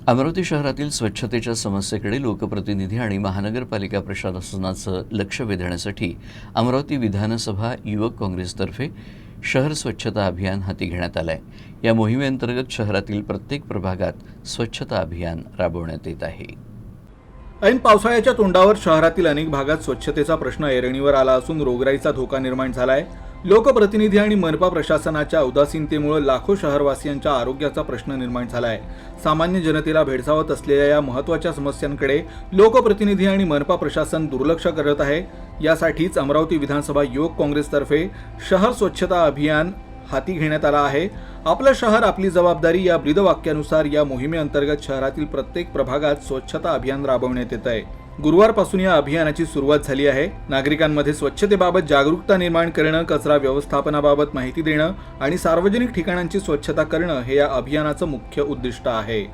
अमरावती शहरातील स्वच्छतेच्या समस्येकडे लोकप्रतिनिधी आणि महानगरपालिका प्रशासनाचं लक्ष वेधण्यासाठी अमरावती विधानसभा युवक काँग्रेसतर्फे शहर स्वच्छता अभियान हाती घेण्यात आलं आहे। या मोहिमेअंतर्गत शहरातील प्रत्येक प्रभागात स्वच्छता अभियान राबवण्यात येत आहे। ऐन पावसाळ्याच्या तोंडावर शहरातील अनेक भागात स्वच्छतेचा प्रश्न ऐरणीवर आला असून रोगराईचा धोका निर्माण झाला आहे। लोकप्रतिनिधी आणि मनपा प्रशासनाच्या उदासीनतेमुळे लाखो शहरवासियांच्या आरोग्याचा प्रश्न निर्माण झाला आहे। सामान्य जनतेला भेडसावत असलेल्या या महत्त्वाच्या समस्यांकडे लोकप्रतिनिधी आणि मनपा प्रशासन दुर्लक्ष करत आहे। यासाठीच अमरावती विधानसभा युवक काँग्रेसतर्फे शहर स्वच्छता अभियान हाती घेण्यात आला आहे। आपलं शहर आपली जबाबदारी या ब्रीदवाक्यानुसार या मोहिमेअंतर्गत शहरातील प्रत्येक प्रभागात स्वच्छता अभियान राबवण्यात येत आहे। गुरुवारपासून या अभियानाची सुरुवात झाली आहे। नागरिकांमध्ये स्वच्छतेबाबत जागरूकता निर्माण करणं, कचरा व्यवस्थापनाबाबत माहिती देणं आणि सार्वजनिक ठिकाणांची स्वच्छता करणं हे या अभियानाचं मुख्य उद्दिष्ट आहे।